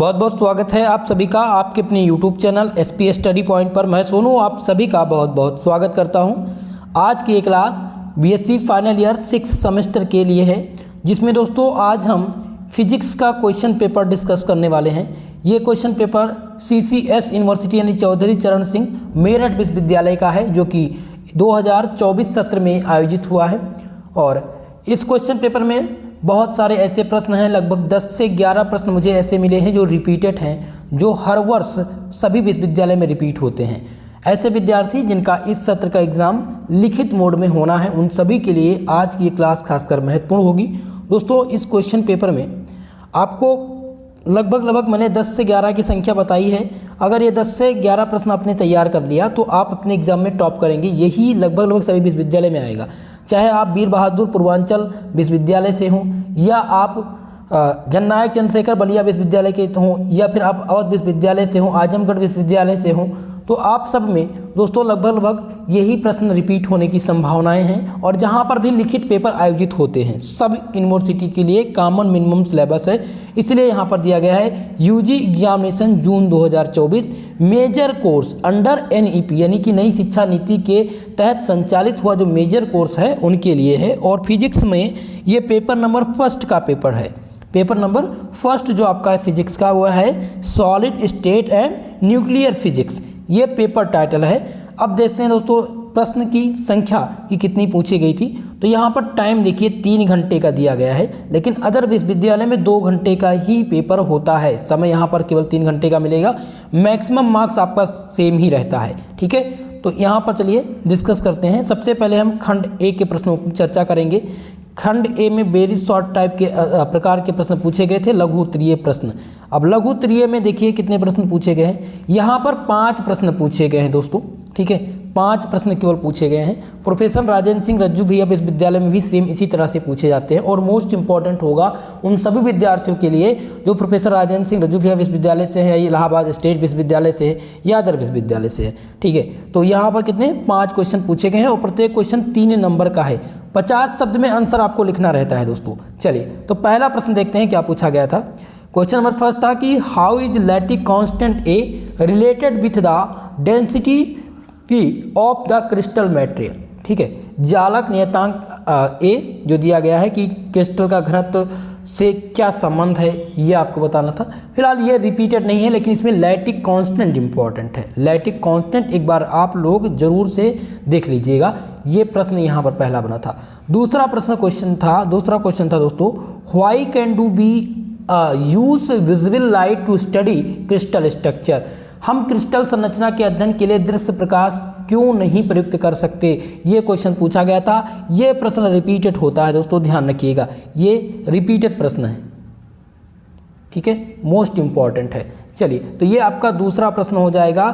बहुत बहुत स्वागत है आप सभी का आपके अपने YouTube channel SP study point पर। मैं सोनू आप सभी का बहुत बहुत स्वागत करता हूं। आज की ये class BSc final year 6 semester के लिए है, जिसमें दोस्तों आज हम फिजिक्स का क्वेश्चन पेपर डिस्कस करने वाले हैं। ये क्वेश्चन पेपर CCS यूनिवर्सिटी यानी चौधरी चरण सिंह मेरठ विश्वविद्यालय का है, जो कि 2024 सत्र में आयोजित हुआ है। और इस क्वेश्चन पेपर में बहुत सारे ऐसे प्रश्न हैं, लगभग 10 से 11 प्रश्न मुझे ऐसे मिले हैं जो रिपीटेड हैं, जो हर वर्ष सभी विश्वविद्यालय में रिपीट होते हैं। ऐसे विद्यार्थी जिनका इस सत्र का एग्ज़ाम लिखित मोड में होना है, उन सभी के लिए आज की ये क्लास खासकर महत्वपूर्ण होगी। दोस्तों, इस क्वेश्चन पेपर में आपको लगभग मैंने 10 से 11 की संख्या बताई है। अगर ये 10 से 11 प्रश्न आपने तैयार कर लिया तो आप अपने एग्जाम में टॉप करेंगे। यही लगभग सभी विश्वविद्यालय में आएगा, चाहे आप वीर बहादुर पूर्वांचल विश्वविद्यालय से हों, या आप जननायक चंद्रशेखर बलिया विश्वविद्यालय के हों, या फिर आप अवध विश्वविद्यालय से हों, आजमगढ़ विश्वविद्यालय से हों। तो आप सब में दोस्तों लगभग यही प्रश्न रिपीट होने की संभावनाएं हैं। और जहां पर भी लिखित पेपर आयोजित होते हैं, सब यूनिवर्सिटी के लिए कॉमन मिनिमम सिलेबस है। इसलिए यहां पर दिया गया है UG एग्जामिनेशन जून 2024 मेजर कोर्स अंडर NEP यानी कि नई शिक्षा नीति के तहत संचालित हुआ जो मेजर कोर्स है उनके लिए है। और फिजिक्स में ये पेपर नंबर फर्स्ट का पेपर है। पेपर नंबर फर्स्ट जो आपका है फिजिक्स का, वो है solid state and nuclear physics, ये पेपर टाइटल है। अब देखते हैं दोस्तों प्रश्न की संख्या की कितनी पूछी गई थी। तो यहाँ पर टाइम देखिए 3 घंटे का दिया गया है, लेकिन अदर विश्वविद्यालय में 2 घंटे का ही पेपर होता है। समय यहाँ पर केवल 3 घंटे का मिलेगा। मैक्सिमम मार्क्स आपका सेम ही रहता है, ठीक है। तो यहाँ पर चलिए डिस्कस करते हैं। सबसे पहले हम खंड A के प्रश्नों की चर्चा करेंगे। खंड A में वेरी शॉर्ट टाइप के प्रकार के प्रश्न पूछे गए थे, लघु उत्तरीय प्रश्न। अब लघु उत्तरीय में देखिए कितने प्रश्न पूछे गए हैं। यहाँ पर 5 प्रश्न पूछे गए हैं दोस्तों, ठीक है। 5 प्रश्न केवल पूछे गए हैं। प्रोफेसर राजेंद्र सिंह रज्जू भैया विश्वविद्यालय में भी सेम इसी तरह से पूछे जाते हैं। और मोस्ट इंपॉर्टेंट होगा उन सभी विद्यार्थियों के लिए जो प्रोफेसर राजेंद्र सिंह रज्जू भैया विश्वविद्यालय से है, इलाहाबाद स्टेट विश्वविद्यालय से है, या अदर विश्वविद्यालय से है, ठीक है। तो यहाँ पर कितने 5 क्वेश्चन पूछे गए हैं और प्रत्येक क्वेश्चन 3 नंबर का है। 50 शब्द में आंसर आपको लिखना रहता है दोस्तों। चलिए तो पहला प्रश्न देखते हैं क्या पूछा गया था। क्वेश्चन नंबर फर्स्ट था कि how is lattice constant A related with the density P of the crystal material, ठीक है। जालक नियतांक A जो दिया गया है कि क्रिस्टल का घनत्व से क्या संबंध है, ये आपको बताना था। फिलहाल ये रिपीटेड नहीं है, लेकिन इसमें लैटिक कांस्टेंट इंपॉर्टेंट है। लैटिक कांस्टेंट एक बार आप लोग जरूर से देख लीजिएगा। ये प्रश्न यहाँ पर पहला बना था। दूसरा क्वेश्चन था दोस्तों, why can do be use visible light to study crystal structure. हम क्रिस्टल संरचना के अध्ययन के लिए दृश्य प्रकाश क्यों नहीं प्रयुक्त कर सकते, ये क्वेश्चन पूछा गया था। ये प्रश्न रिपीटेड होता है दोस्तों, ध्यान रखिएगा, ये रिपीटेड प्रश्न है, ठीक है, मोस्ट इंपॉर्टेंट है। चलिए तो ये आपका दूसरा प्रश्न हो जाएगा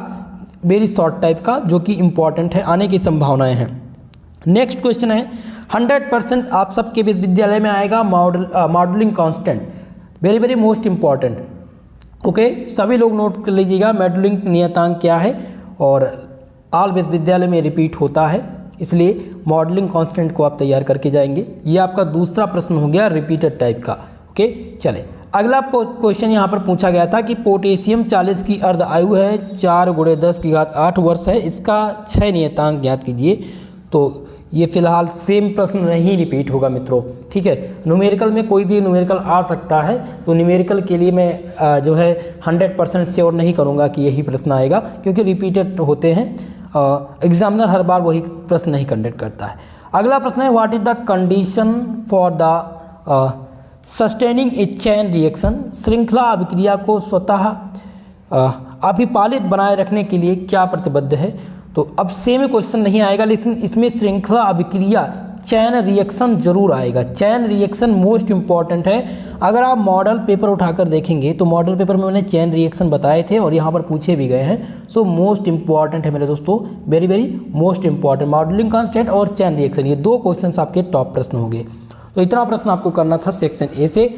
वेरी शॉर्ट टाइप का, जो कि इंपॉर्टेंट है, आने की संभावनाएं हैं। नेक्स्ट क्वेश्चन है 100% आप सबके विश्वविद्यालय में आएगा modelling constant, very most important, okay. सभी लोग नोट कर लीजिएगा मॉडलिंग नियतांक क्या है, और ऑल विश्वविद्यालय में रिपीट होता है, इसलिए मॉडलिंग कांस्टेंट को आप तैयार करके जाएंगे। ये आपका दूसरा प्रश्न हो गया रिपीटेड टाइप का, ओके। चले अगला क्वेश्चन यहाँ पर पूछा गया था कि पोटेशियम 40 की अर्ध आयु है 4 × 10⁸ वर्ष है, इसका 6 नियतांक ज्ञात कीजिए। तो ये फिलहाल सेम प्रश्न नहीं रिपीट होगा मित्रों, ठीक है। न्यूमेरिकल में कोई भी न्यूमेरिकल आ सकता है, तो न्यूमेरिकल के लिए मैं जो है 100% श्योर नहीं करूँगा कि यही प्रश्न आएगा, क्योंकि रिपीटेड होते हैं। एग्जामिनर हर बार वही प्रश्न नहीं कंडक्ट करता है। अगला प्रश्न है what is the condition for the sustaining A chain reaction. श्रृंखला अभिक्रिया को स्वतः अभिपालित बनाए रखने के लिए क्या प्रतिबद्ध है। तो अब सेम क्वेश्चन नहीं आएगा, लेकिन इसमें श्रृंखला अभिक्रिया चैन रिएक्शन जरूर आएगा। चैन रिएक्शन मोस्ट इंपॉर्टेंट है। अगर आप मॉडल पेपर उठाकर देखेंगे तो मॉडल पेपर में मैंने चैन रिएक्शन बताए थे और यहाँ पर पूछे भी गए हैं। सो मोस्ट इंपॉर्टेंट है मेरे दोस्तों, very most important. Modelling constant और चैन रिएक्शन, ये 2 क्वेश्चन आपके टॉप प्रश्न होंगे। तो इतना प्रश्न आपको करना था सेक्शन ए से।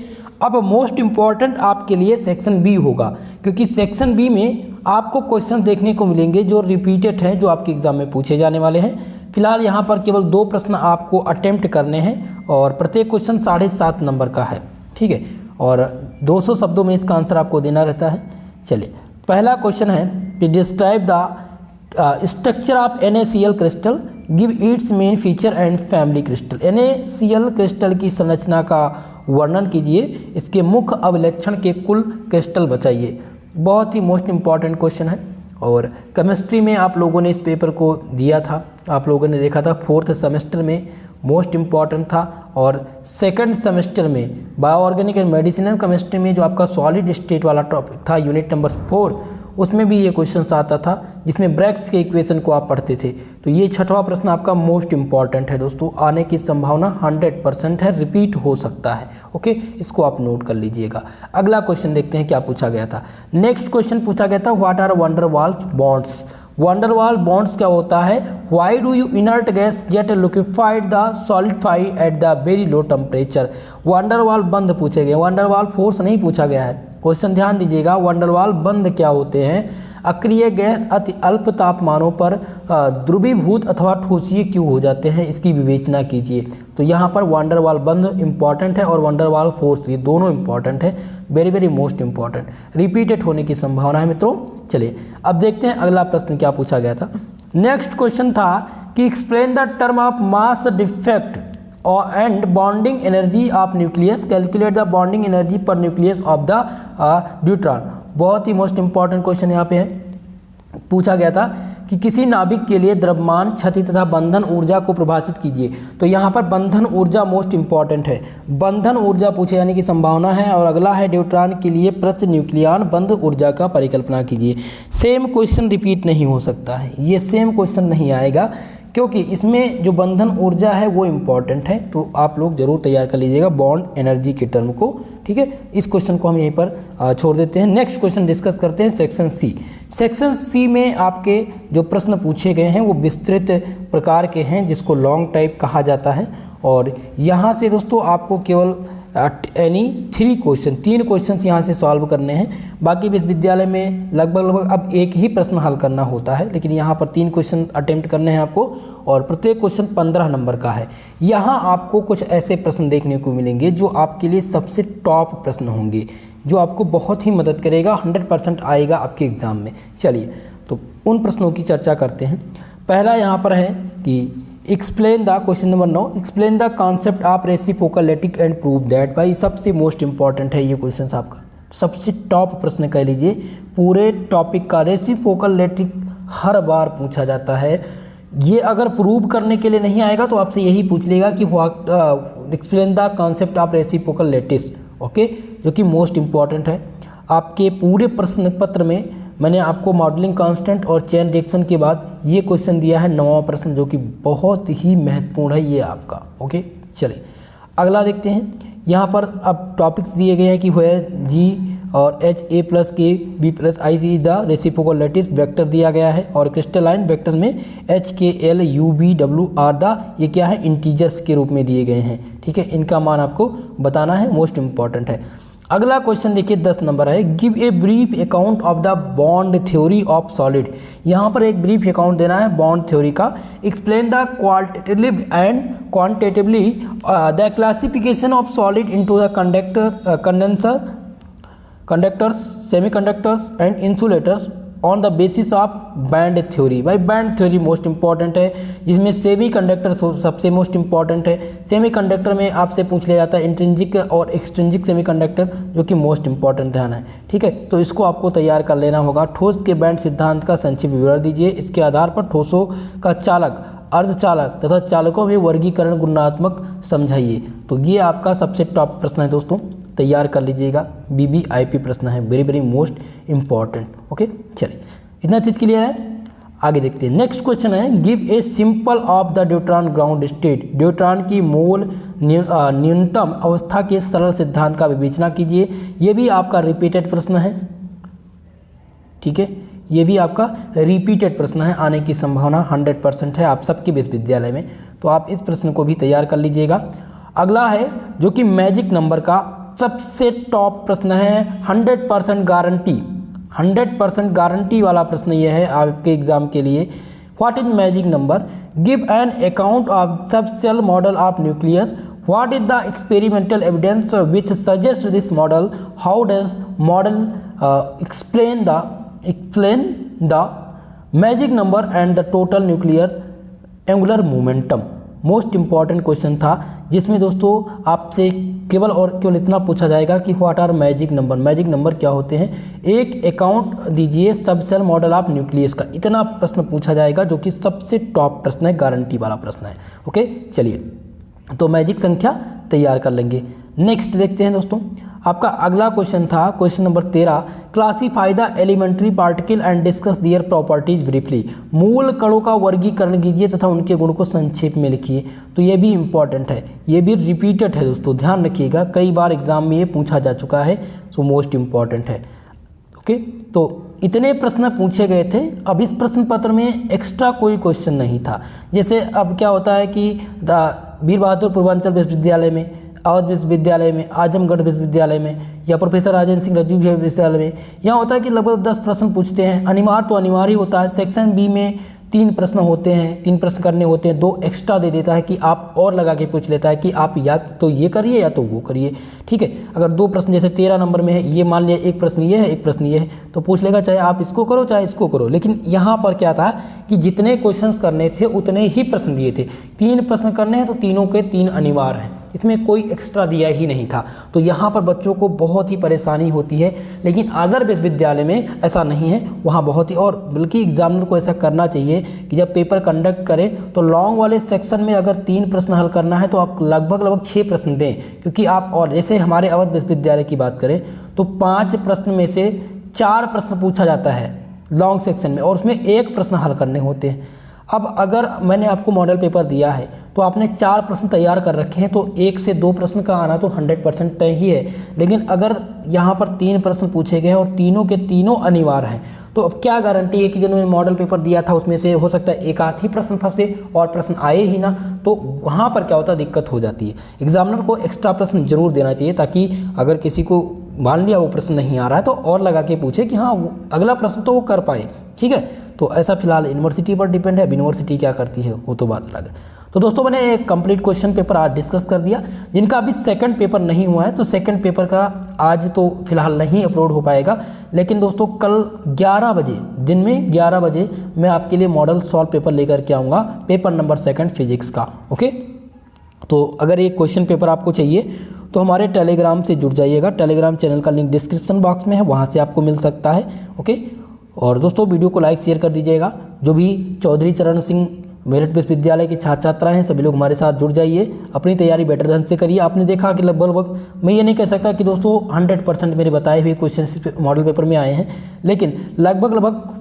अब मोस्ट इंपॉर्टेंट आपके लिए सेक्शन बी होगा, क्योंकि सेक्शन बी में आपको क्वेश्चन देखने को मिलेंगे जो रिपीटेड हैं, जो आपके एग्जाम में पूछे जाने वाले हैं। फिलहाल यहाँ पर केवल 2 प्रश्न आपको अटेम्प्ट करने हैं और प्रत्येक क्वेश्चन 7.5 नंबर का है, ठीक है। और 200 शब्दों में इसका आंसर आपको देना रहता है। चलिए पहला क्वेश्चन है कि describe the structure of NaCl crystal, give its main feature and family crystal. NaCl crystal की संरचना का वर्णन कीजिए, इसके मुख्य अभिलक्षण के कुल क्रिस्टल बताइए। बहुत ही मोस्ट इम्पॉर्टेंट क्वेश्चन है और केमिस्ट्री में आप लोगों ने इस पेपर को दिया था, आप लोगों ने देखा था 4th सेमेस्टर में मोस्ट इम्पॉर्टेंट था, और 2nd सेमेस्टर में बायोऑर्गेनिक एंड मेडिसिनल केमिस्ट्री में जो आपका सॉलिड स्टेट वाला टॉपिक था यूनिट नंबर 4, उसमें भी ये क्वेश्चन आता था जिसमें ब्रैग्स के इक्वेशन को आप पढ़ते थे। तो ये 6वां प्रश्न आपका मोस्ट इम्पॉर्टेंट है दोस्तों, आने की संभावना 100% है, रिपीट हो सकता है। ओके, इसको आप नोट कर लीजिएगा। अगला क्वेश्चन देखते हैं क्या पूछा गया था। नेक्स्ट क्वेश्चन पूछा गया था what are van der Waals bonds. Van der Waals bonds क्या होता है? Why do you inert gas get liquefied the solidify at the very low temperature. Van der Waals bond पूछे गए, वंडरवाल फोर्स नहीं पूछा गया है। क्वेश्चन ध्यान दीजिएगा, वंडरवाल बंद क्या होते हैं? अक्रिय गैस अति अल्प तापमानों पर द्रवीभूत अथवा ठोसीय क्यों हो जाते हैं, इसकी विवेचना कीजिए। तो यहाँ पर वंडरवाल बंद इंपॉर्टेंट है और वंडरवाल फोर्स, ये दोनों इंपॉर्टेंट है, very very most important, repeated होने की संभावना है मित्रों। चलिए अब देखते हैं अगला प्रश्न क्या पूछा गया था। नेक्स्ट क्वेश्चन था कि explain the term of mass defect and bonding energy of nucleus, calculate the bonding energy पर न्यूक्लियस ऑफ द ड्यूट्रॉन। बहुत ही मोस्ट इंपॉर्टेंट क्वेश्चन यहाँ पे है, पूछा गया था कि किसी नाभिक के लिए द्रव्यमान, क्षति तथा बंधन ऊर्जा को परिभाषित कीजिए। तो यहाँ पर बंधन ऊर्जा मोस्ट इंपॉर्टेंट है, बंधन ऊर्जा पूछे जाने की संभावना है। और अगला है ड्यूट्रॉन के लिए प्रति न्यूक्लियॉन बंध ऊर्जा का परिकल्पना कीजिए। सेम क्वेश्चन रिपीट नहीं हो सकता है, ये सेम क्वेश्चन नहीं आएगा क्योंकि इसमें जो बंधन ऊर्जा है वो इम्पॉर्टेंट है। तो आप लोग जरूर तैयार कर लीजिएगा बॉन्ड एनर्जी के टर्म को, ठीक है। इस क्वेश्चन को हम यहीं पर छोड़ देते हैं। नेक्स्ट क्वेश्चन डिस्कस करते हैं सेक्शन सी। सेक्शन सी में आपके जो प्रश्न पूछे गए हैं वो विस्तृत प्रकार के हैं जिसको लॉन्ग टाइप कहा जाता है। और यहाँ से दोस्तों आपको केवल यानी 3 क्वेश्चन यहाँ से सॉल्व करने हैं। बाकी विश्वविद्यालय में लगभग अब एक ही प्रश्न हल करना होता है, लेकिन यहाँ पर 3 क्वेश्चन अटेम्प्ट करने हैं आपको और प्रत्येक क्वेश्चन 15 नंबर का है। यहाँ आपको कुछ ऐसे प्रश्न देखने को मिलेंगे जो आपके लिए सबसे टॉप प्रश्न होंगे, जो आपको बहुत ही मदद करेगा, 100% आएगा आपके एग्ज़ाम में। चलिए तो उन प्रश्नों की चर्चा करते हैं। पहला यहाँ पर है कि explain the, question number 9, explain the concept of reciprocality and prove that. भाई सबसे मोस्ट इंपॉर्टेंट है ये क्वेश्चन, आपका सबसे टॉप प्रश्न कह लीजिए पूरे टॉपिक का। रेसिप्रोकलिटिक हर बार पूछा जाता है, ये अगर प्रूव करने के लिए नहीं आएगा तो आपसे यही पूछ लेगा कि explain the concept of reciprocality, okay, जो कि मोस्ट इंपॉर्टेंट है। आपके पूरे प्रश्न पत्र में मैंने आपको मॉडलिंग कांस्टेंट और चेन रिएक्शन के बाद ये क्वेश्चन दिया है, 9वां प्रश्न, जो कि बहुत ही महत्वपूर्ण है ये आपका, ओके। चलिए अगला देखते हैं। यहाँ पर अब टॉपिक्स दिए गए हैं कि वेयर जी और HA+K B+IC द रेसिप्रोकलिटिस वेक्टर दिया गया है और क्रिस्टलाइन वेक्टर में HKL UVW आर द, ये क्या है, इंटीजर्स के रूप में दिए गए हैं, ठीक है। इनका मान आपको बताना है, मोस्ट इंपॉर्टेंट है। अगला क्वेश्चन देखिए 10 नंबर है, give a brief account of the bond theory of solid. यहाँ पर एक ब्रीफ अकाउंट देना है बॉन्ड थ्योरी का। Explain the qualitatively and quantitatively the classification of solid into the conductors, semiconductors and insulators on the basis of band theory. भाई band theory most important है, जिसमें semi conductor सबसे most important है। Semi conductor में आपसे पूछ लिया जाता है इंट्रिंसिक और एक्सट्रिंसिक सेमी कंडक्टर, जो कि मोस्ट इंपॉर्टेंट ध्यान है, ठीक है। तो इसको आपको तैयार कर लेना होगा। ठोस के बैंड सिद्धांत का संक्षिप्त विवरण दीजिए। इसके आधार पर ठोसों का चालक, अर्धचालक तथा चालकों में वर्गीकरण गुणात्मक समझाइए। तो ये आपका सबसे टॉप प्रश्न है दोस्तों, तैयार कर लीजिएगा। BBIP प्रश्न है, very very most important, okay. चलिए इतना चीज़ क्लियर है, आगे देखते हैं। नेक्स्ट क्वेश्चन है, give a simple of the deuteron ground state. Deuteron की मोल न्यूनतम अवस्था के सरल सिद्धांत का विवेचना कीजिए। ये भी आपका रिपीटेड प्रश्न है, ठीक है, ये भी आपका रिपीटेड प्रश्न है, आने की संभावना 100% है आप सबके विश्वविद्यालय में। तो आप इस प्रश्न को भी तैयार कर लीजिएगा। अगला है जो कि मैजिक नंबर का सबसे टॉप प्रश्न है, 100% गारंटी, 100% गारंटी वाला प्रश्न ये है आपके एग्जाम के लिए। What is magic number? Give an account of subshell model of nucleus. What is the experimental evidence which suggest this model, how does model explain the magic number and the total nuclear angular momentum. Most important question था जिसमें दोस्तों आपसे केवल और केवल इतना पूछा जाएगा कि what are magic number, magic number क्या होते हैं, एक अकाउंट दीजिए सब सेल मॉडल ऑफ न्यूक्लियस का, इतना प्रश्न पूछा जाएगा जो कि सबसे टॉप प्रश्न है, गारंटी वाला प्रश्न है। ओके चलिए, तो मैजिक संख्या तैयार कर लेंगे। नेक्स्ट देखते हैं दोस्तों, आपका अगला क्वेश्चन था question number 13, classify the elementary particle and discuss their properties briefly. मूल कणों का वर्गीकरण कीजिए तथा उनके गुण को संक्षेप में लिखिए। तो ये भी इंपॉर्टेंट है, ये भी रिपीटेड है दोस्तों, ध्यान रखिएगा, कई बार एग्जाम में ये पूछा जा चुका है, सो मोस्ट इंपॉर्टेंट है। ओके, तो इतने प्रश्न पूछे गए थे। अब इस प्रश्न पत्र में एक्स्ट्रा कोई क्वेश्चन नहीं था। जैसे अब क्या होता है कि वीर बहादुर पूर्वांचल विश्वविद्यालय में, अवध विश्वविद्यालय में, आजमगढ़ विश्वविद्यालय में या प्रोफेसर राजेंद्र सिंह राजीव विश्वविद्यालय में, यहाँ होता है कि लगभग 10 प्रश्न पूछते हैं। अनिवार्य तो अनिवार्य होता है, सेक्शन बी में 3 प्रश्न होते हैं, 3 प्रश्न करने होते हैं, 2 एक्स्ट्रा दे देता है कि आप और लगा के पूछ लेता है कि आप या तो ये करिए या तो वो करिए। ठीक है, अगर 2 प्रश्न जैसे 13 नंबर में है, ये मान लिया एक प्रश्न ये है एक प्रश्न ये है, तो पूछ लेगा चाहे आप इसको करो चाहे इसको करो। लेकिन यहाँ पर क्या था कि जितने क्वेश्चन करने थे उतने ही प्रश्न दिए थे। 3 प्रश्न करने हैं तो तीनों के 3 अनिवार्य हैं, इसमें कोई एक्स्ट्रा दिया ही नहीं था। तो यहाँ पर बच्चों को बहुत ही परेशानी होती है, लेकिन अदर विश्वविद्यालय में ऐसा नहीं है, वहाँ बहुत ही, और बल्कि एग्जामिनर को ऐसा करना चाहिए कि जब पेपर कंडक्ट करें तो लॉन्ग वाले सेक्शन में अगर 3 प्रश्न हल करना है तो आप लगभग 6 प्रश्न दें, क्योंकि आप, और जैसे हमारे अवध विश्वविद्यालय की बात करें तो 5 प्रश्न में से 4 प्रश्न पूछा जाता है लॉन्ग सेक्शन में और उसमें 1 प्रश्न हल करने होते हैं। अब अगर मैंने आपको मॉडल पेपर दिया है तो आपने 4 प्रश्न तैयार कर रखे हैं, तो 1 से 2 प्रश्न का आना तो 100% तय ही है। लेकिन अगर यहाँ पर 3 प्रश्न पूछे गए और तीनों के तीनों अनिवार्य हैं, तो अब क्या गारंटी है कि जिन्होंने मॉडल पेपर दिया था उसमें से हो सकता है एक आध ही प्रश्न फंसे और प्रश्न आए ही ना, तो वहाँ पर क्या होता है, दिक्कत हो जाती है। एग्जामिनर को एक्स्ट्रा प्रश्न जरूर देना चाहिए ताकि अगर किसी को मान लिया वो प्रश्न नहीं आ रहा है तो और लगा के पूछे कि हाँ अगला प्रश्न तो वो कर पाए। ठीक है, तो ऐसा फिलहाल यूनिवर्सिटी पर डिपेंड है, यूनिवर्सिटी क्या करती है वो तो बात अलग है। तो दोस्तों मैंने एक कंप्लीट क्वेश्चन पेपर आज डिस्कस कर दिया। जिनका अभी सेकंड पेपर नहीं हुआ है तो सेकंड पेपर का आज तो फिलहाल नहीं अपलोड हो पाएगा, लेकिन दोस्तों कल 11 बजे, दिन में 11 बजे मैं आपके लिए मॉडल सॉल्व पेपर लेकर के आऊँगा, पेपर नंबर 2 फिजिक्स का। ओके, तो अगर ये क्वेश्चन पेपर आपको चाहिए तो हमारे टेलीग्राम से जुड़ जाइएगा। टेलीग्राम चैनल का लिंक डिस्क्रिप्शन बॉक्स में है, वहाँ से आपको मिल सकता है। ओके, और दोस्तों वीडियो को लाइक शेयर कर दीजिएगा। जो भी चौधरी चरण सिंह मेरठ विश्वविद्यालय के छात्र छात्राएं हैं सभी लोग हमारे साथ जुड़ जाइए, अपनी तैयारी बेटर ढंग से करिए। आपने देखा कि लगभग मैं ये नहीं कह सकता कि दोस्तों 100% मेरे बताए हुए क्वेश्चन मॉडल पेपर में आए हैं, लेकिन लगभग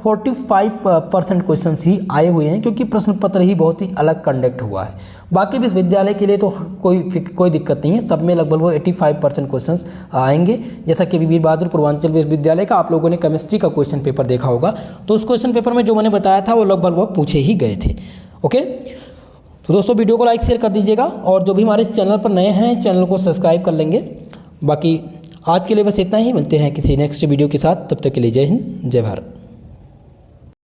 45% क्वेश्चन ही आए हुए हैं, क्योंकि प्रश्न पत्र ही बहुत ही अलग कंडक्ट हुआ है। बाकी विश्वविद्यालय के लिए तो कोई दिक्कत नहीं है, सब में लगभग 85% क्वेश्चन आएंगे। जैसा कि वीर बहादुर पूर्वांचल विश्वविद्यालय का आप लोगों ने केमिस्ट्री का क्वेश्चन पेपर देखा होगा, तो उस क्वेश्चन पेपर में जो मैंने बताया था वो लगभग पूछे ही गए थे। ओके, तो दोस्तों वीडियो को लाइक शेयर कर दीजिएगा, और जो भी हमारे इस चैनल पर नए हैं चैनल को सब्सक्राइब कर लेंगे। बाकी आज के लिए बस इतना ही, मिलते हैं किसी नेक्स्ट वीडियो के साथ, तब तक के लिए जय हिंद जय भारत।